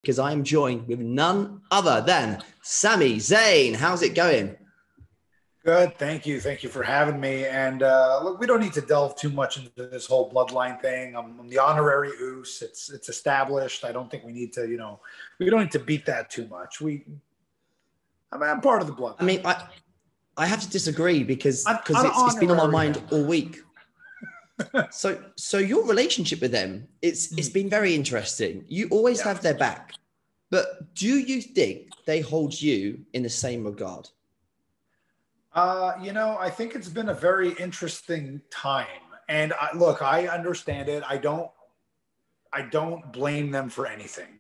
because I am joined with none other than Sami Zayn. How's it going? Good. Thank you. Thank you for having me. And look, we don't need to delve too much into this whole bloodline thing. I'm the honorary Oos. It's established. I don't think we need to, we don't need to beat that too much. I'm part of the bloodline. I mean, I have to disagree because it's been on my mind all week. So your relationship with them, it's been very interesting. You always have their back, but do you think they hold you in the same regard? I think it's been a very interesting time. And look, I understand it. I don't blame them for anything.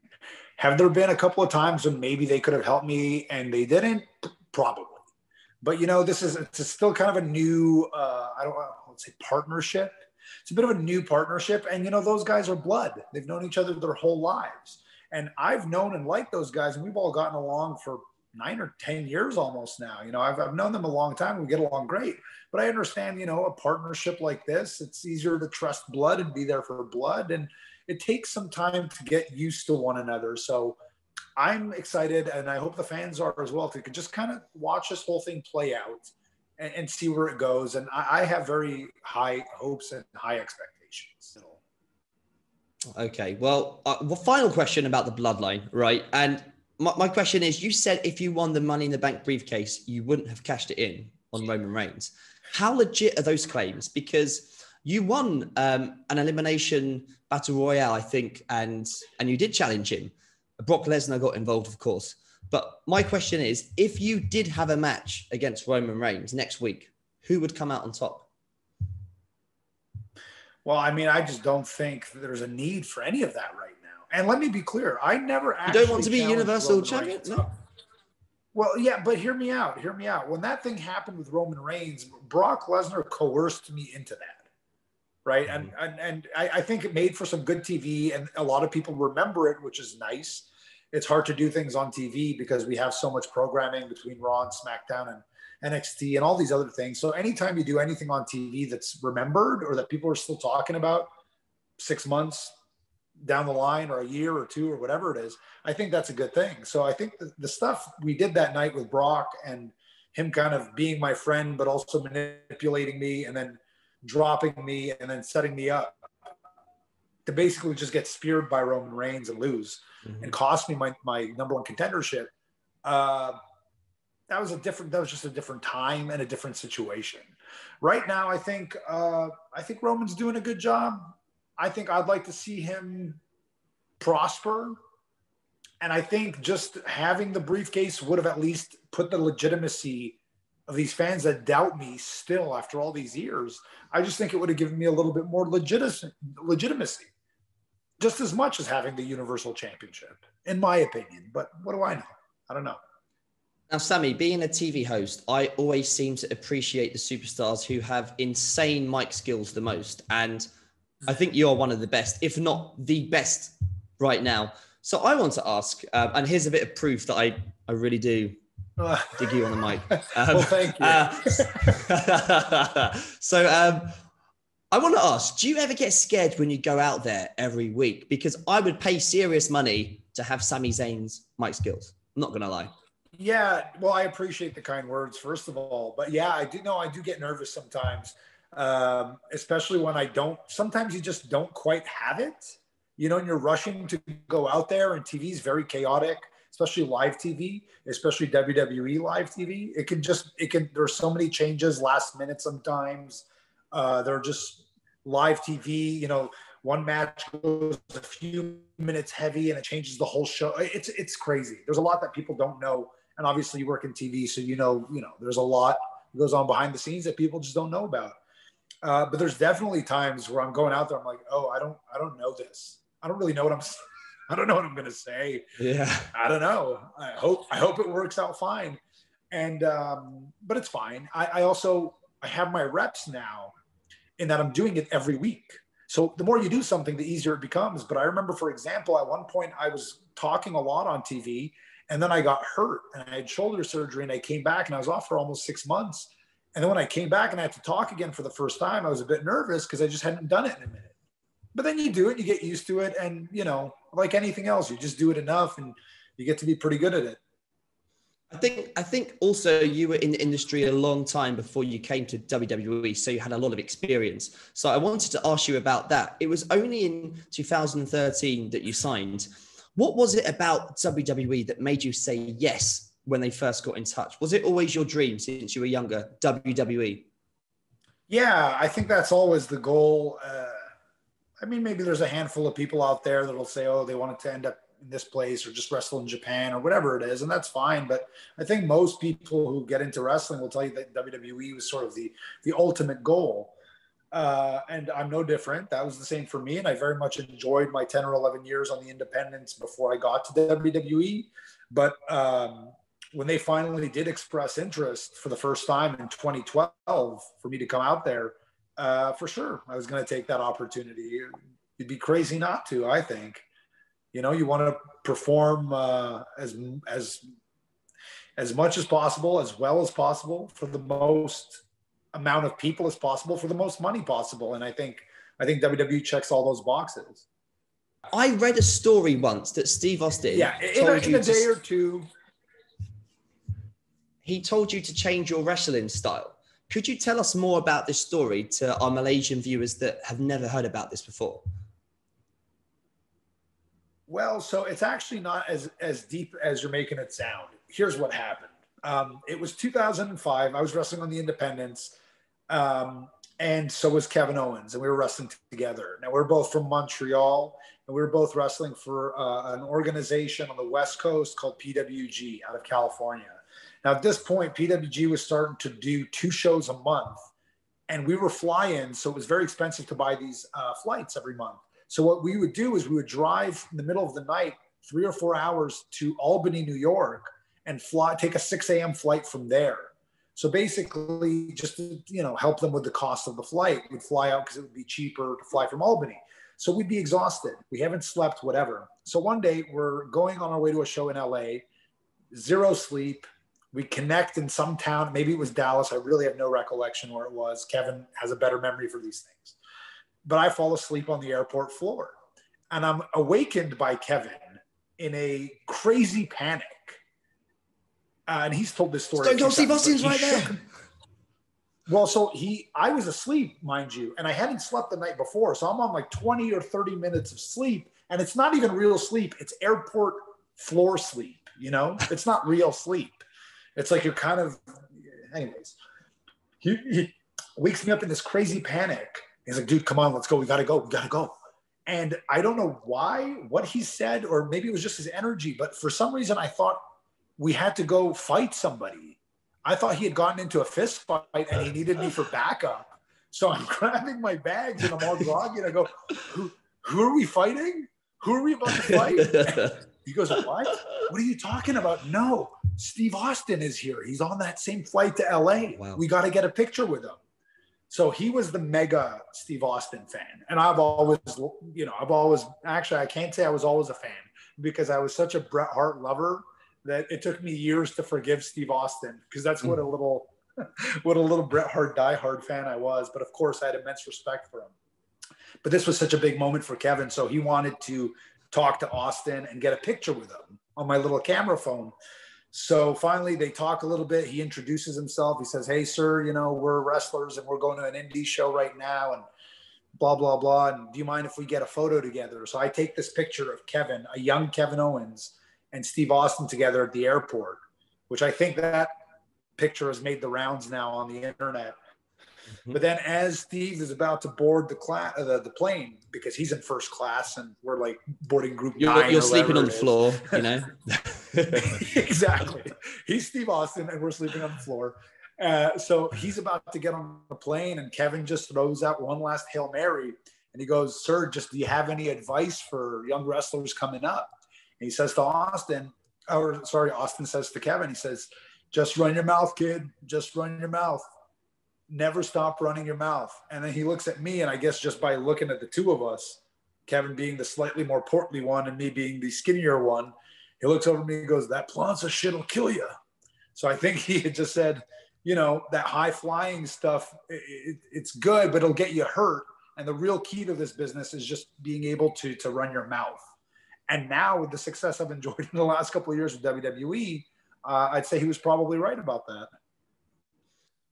Have there been a couple of times when maybe they could have helped me and they didn't? Probably. But it's still kind of a new, let's say partnership. It's a bit of a new partnership. And, those guys are blood. They've known each other their whole lives. And I've known and liked those guys, and we've all gotten along for 9 or 10 years almost now. I've known them a long time. We get along great. But I understand, a partnership like this, it's easier to trust blood and be there for blood. And it takes some time to get used to one another. So I'm excited, and I hope the fans are as well, to just kind of watch this whole thing play out and see where it goes. And I have very high hopes and high expectations. Okay. Well, final question about the bloodline, right? And my question is, you said if you won the Money in the Bank briefcase, you wouldn't have cashed it in on Roman Reigns. How legit are those claims? Because you won an elimination battle royale, I think, and you did challenge him. Brock Lesnar got involved, of course. But my question is, if you did have a match against Roman Reigns next week, who would come out on top? Well, I mean, I just don't think there's a need for any of that right now. And let me be clear, I never actually... You don't want to be Universal Champion? No? Well, yeah, but hear me out. Hear me out. When that thing happened with Roman Reigns, Brock Lesnar coerced me into that, right? Mm-hmm. And I think it made for some good TV, and a lot of people remember it, which is nice. It's hard to do things on TV because we have so much programming between Raw and SmackDown and NXT and all these other things. So anytime you do anything on TV that's remembered or that people are still talking about 6 months down the line or a year or two or whatever it is, I think that's a good thing. So I think the stuff we did that night with Brock and him kind of being my friend, but also manipulating me and then dropping me and then setting me up to basically just get speared by Roman Reigns and lose and cost me my number one contendership. That was just a different time and a different situation. Right now, I think Roman's doing a good job. I think I'd like to see him prosper. And I think just having the briefcase would have at least put the legitimacy of these fans that doubt me still after all these years. I just think it would have given me a little bit more legitimacy, just as much as having the Universal Championship, in my opinion. But what do I know? I don't know. Now, Sami, being a TV host, I always seem to appreciate the superstars who have insane mic skills the most. And I think you're one of the best, if not the best right now. So I want to ask, and here's a bit of proof that I really do dig you on the mic. Well, thank you. So I want to ask, do you ever get scared when you go out there every week? Because I would pay serious money to have Sami Zayn's mic skills. I'm not going to lie. Yeah, well, I appreciate the kind words, first of all. But yeah, I do get nervous sometimes, especially when sometimes you just don't quite have it, and you're rushing to go out there, and TV is very chaotic, especially live TV, especially WWE live TV. There's so many changes last minute sometimes. They're just live TV, one match goes a few minutes heavy and it changes the whole show. It's crazy. There's a lot that people don't know. And obviously you work in TV, so there's a lot that goes on behind the scenes that people just don't know about. But there's definitely times where I'm going out there, I'm like, oh, I don't know this. I don't really know I don't know what I'm gonna say. Yeah. I don't know. I hope it works out fine. And but it's fine. I have my reps now in that I'm doing it every week. So the more you do something, the easier it becomes. But I remember, for example, at one point I was talking a lot on TV, and then I got hurt and I had shoulder surgery, and I came back and I was off for almost 6 months. And then when I came back and I had to talk again for the first time, I was a bit nervous because I just hadn't done it in a minute. But then you do it, you get used to it. And, you know, like anything else, you just do it enough and you get to be pretty good at it. I think also you were in the industry a long time before you came to WWE, so you had a lot of experience. So I wanted to ask you about that. It was only in 2013 that you signed. What was it about WWE that made you say yes when they first got in touch? Was it always your dream since you were younger, WWE? Yeah, I think that's always the goal. I mean, maybe there's a handful of people out there that'll say, oh, they wanted to end up in this place or just wrestle in Japan or whatever it is. And that's fine. But I think most people who get into wrestling will tell you that WWE was sort of the ultimate goal. And I'm no different. That was the same for me. And I very much enjoyed my 10 or 11 years on the independents before I got to WWE. But when they finally did express interest for the first time in 2012 for me to come out there, for sure, I was going to take that opportunity. It'd be crazy not to, I think. You know, you want to perform as much as possible, as well as possible, for the most amount of people as possible, for the most money possible. And I think WWE checks all those boxes. I read a story once that Steve Austin in a day or two. He told you to change your wrestling style. Could you tell us more about this story to our Malaysian viewers that have never heard about this before? Well, so it's actually not as deep as you're making it sound. Here's what happened. It was 2005. I was wrestling on the independents, and so was Kevin Owens, and we were wrestling together. Now, we're both from Montreal, and we were both wrestling for an organization on the West Coast called PWG out of California. Now, at this point, PWG was starting to do 2 shows a month, and we were fly-ins, so it was very expensive to buy these flights every month. So what we would do is we would drive in the middle of the night, 3 or 4 hours to Albany, New York, and take a 6 a.m. flight from there. So basically, just to, you know, help them with the cost of the flight, we'd fly out because it would be cheaper to fly from Albany. So we'd be exhausted. We haven't slept, whatever. So one day we're going on our way to a show in LA, 0 sleep. We connect in some town. Maybe it was Dallas. I really have no recollection where it was. Kevin has a better memory for these things. But I fall asleep on the airport floor, and I'm awakened by Kevin in a crazy panic. And he's told this story. Stone Cold Steve Austin's right there. Well, so I was asleep, mind you, and I hadn't slept the night before. So I'm on like 20 or 30 minutes of sleep, and it's not even real sleep. It's airport floor sleep, you know? It's not real sleep. It's like you're kind of, anyways. He wakes me up in this crazy panic. He's like, dude, come on, let's go. We got to go. And I don't know what he said, or maybe it was just his energy, but for some reason I thought we had to go fight somebody. I thought he had gotten into a fist fight and he needed me for backup. So I'm grabbing my bags and I'm all groggy and I go, who are we fighting? Who are we about to fight? He goes, what? What are you talking about? No, Steve Austin is here. He's on that same flight to LA. Wow. We got to get a picture with him. So he was the mega Steve Austin fan. And I've always, actually, I can't say I was always a fan because I was such a Bret Hart lover that it took me years to forgive Steve Austin because that's what a little Bret Hart diehard fan I was. But of course, I had immense respect for him. But this was such a big moment for Kevin. So he wanted to talk to Austin and get a picture with him on my little camera phone. So finally they talk a little bit. He introduces himself. He says, hey, sir, you know, we're wrestlers and we're going to an indie show right now and blah, blah, blah. And do you mind if we get a photo together? So I take this picture of Kevin, a young Kevin Owens and Steve Austin together at the airport, which I think that picture has made the rounds now on the internet. Mm-hmm. But then as Steve is about to board the plane, because he's in first class and we're like boarding group 9 you're sleeping on the floor, you know? Exactly. He's Steve Austin and we're sleeping on the floor. So he's about to get on the plane and Kevin just throws out one last Hail Mary. And he goes, sir, do you have any advice for young wrestlers coming up? And he says to Austin says to Kevin, he says, just run your mouth, kid. Just run your mouth. Never stop running your mouth. And then he looks at me, and I guess just by looking at the two of us, Kevin being the slightly more portly one and me being the skinnier one, he looks over at me and goes, that Planza shit will kill you. So I think he had just said, you know, that high flying stuff, it's good, but it'll get you hurt. And the real key to this business is just being able to run your mouth. And now with the success I've enjoyed in the last couple of years with WWE, I'd say he was probably right about that.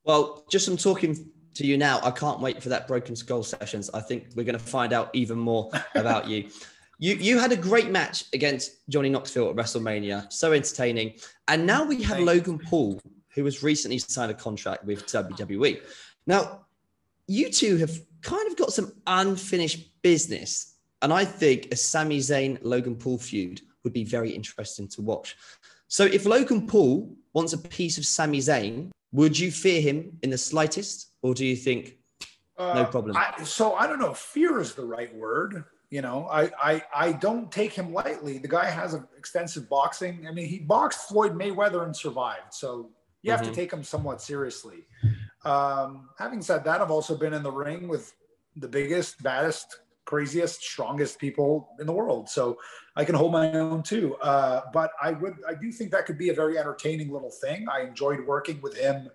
Well, just from talking to you now, I can't wait for that Broken Skull sessions. I think we're going to find out even more about you. You had a great match against Johnny Knoxville at WrestleMania. So entertaining. And now we have Logan Paul, who has recently signed a contract with WWE. Now, you two have kind of got some unfinished business. And I think a Sami Zayn, Logan Paul feud would be very interesting to watch. So if Logan Paul wants a piece of Sami Zayn, would you fear him in the slightest? Or do you think, no problem? So I don't know. Fear is the right word. You know, I don't take him lightly. The guy has extensive boxing. I mean, he boxed Floyd Mayweather and survived. So you have to take him somewhat seriously. Having said that, I've also been in the ring with the biggest, baddest, craziest, strongest people in the world. So I can hold my own too. But I do think that could be a very entertaining little thing. I enjoyed working with him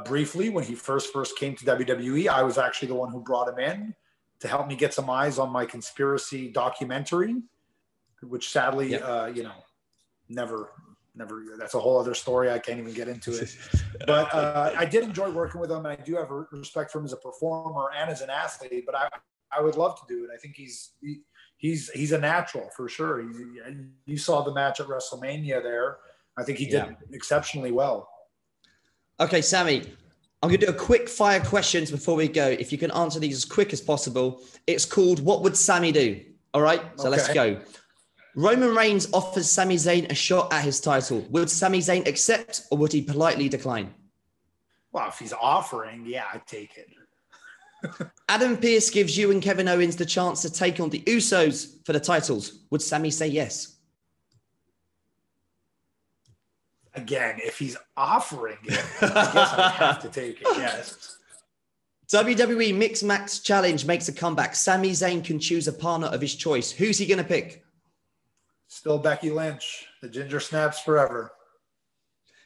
briefly when he first came to WWE. I was actually the one who brought him in to help me get some eyes on my conspiracy documentary, which sadly, never, that's a whole other story. I can't even get into it. But I did enjoy working with him, and I do have respect for him as a performer and as an athlete. But I would love to do it. I think he's a natural for sure. You saw the match at WrestleMania there. I think he did exceptionally well. Okay, Sami, I'm going to do a quick fire questions before we go. If you can answer these as quick as possible. It's called What Would Sami Do? All right, so let's go. Roman Reigns offers Sami Zayn a shot at his title. Would Sami Zayn accept, or would he politely decline? Well, if he's offering, yeah, I'd take it. Adam Pearce gives you and Kevin Owens the chance to take on the Usos for the titles. Would Sami say yes? Again, if he's offering it, I guess I have to take it, yes. WWE Mixed Match Challenge makes a comeback. Sami Zayn can choose a partner of his choice. Who's he going to pick? Still Becky Lynch. The ginger snaps forever.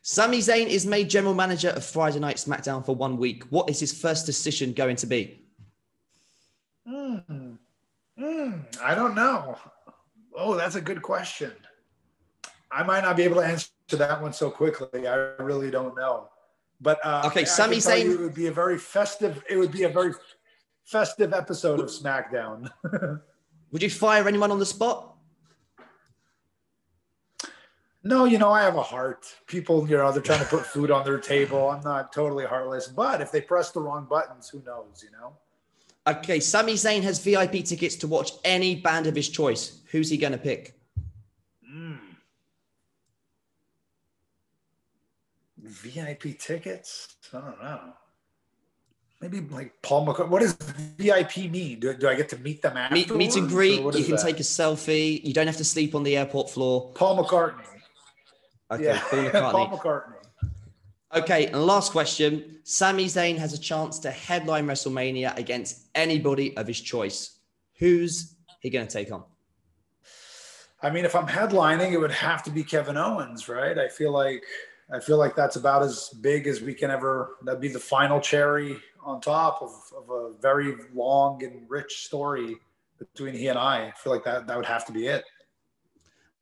Sami Zayn is made general manager of Friday Night SmackDown for 1 week. What is his first decision going to be? I don't know. Oh, that's a good question. I might not be able to answer that one so quickly. I really don't know. But okay, Sami Zayn. It would be a very festive. It would be a very festive episode of SmackDown. Would you fire anyone on the spot? No, I have a heart. People, they're trying to put food on their table. I'm not totally heartless, but if they press the wrong buttons, who knows, Okay, Sami Zayn has VIP tickets to watch any band of his choice. Who's he going to pick? VIP tickets? I don't know. Maybe like Paul McCartney. What does VIP mean? Do I get to meet them afterwards? Meet and greet. You can take a selfie. You don't have to sleep on the airport floor. Paul McCartney. Okay, yeah. Paul McCartney. Paul McCartney. Okay, and last question. Sami Zayn has a chance to headline WrestleMania against anybody of his choice. Who's he going to take on? I mean, if I'm headlining, it would have to be Kevin Owens, right? I feel like that's about as big as we can ever. That'd be the final cherry on top of a very long and rich story between he and I. I feel like that would have to be it.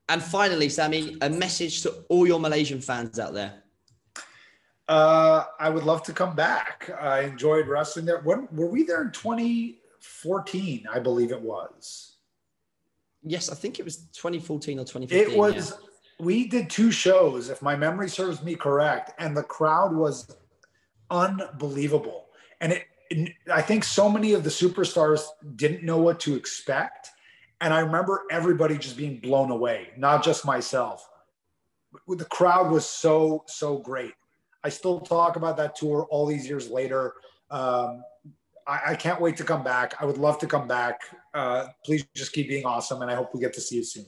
And finally, Sami, a message to all your Malaysian fans out there. I would love to come back. I enjoyed wrestling there. When were we there in 2014? I believe it was. Yes, I think it was 2014 or 2015. It was. Yeah. We did 2 shows, if my memory serves me correct, and the crowd was unbelievable. And I think so many of the superstars didn't know what to expect. And I remember everybody just being blown away, not just myself. The crowd was so, so great. I still talk about that tour all these years later. I can't wait to come back. I would love to come back. Please just keep being awesome, and I hope we get to see you soon.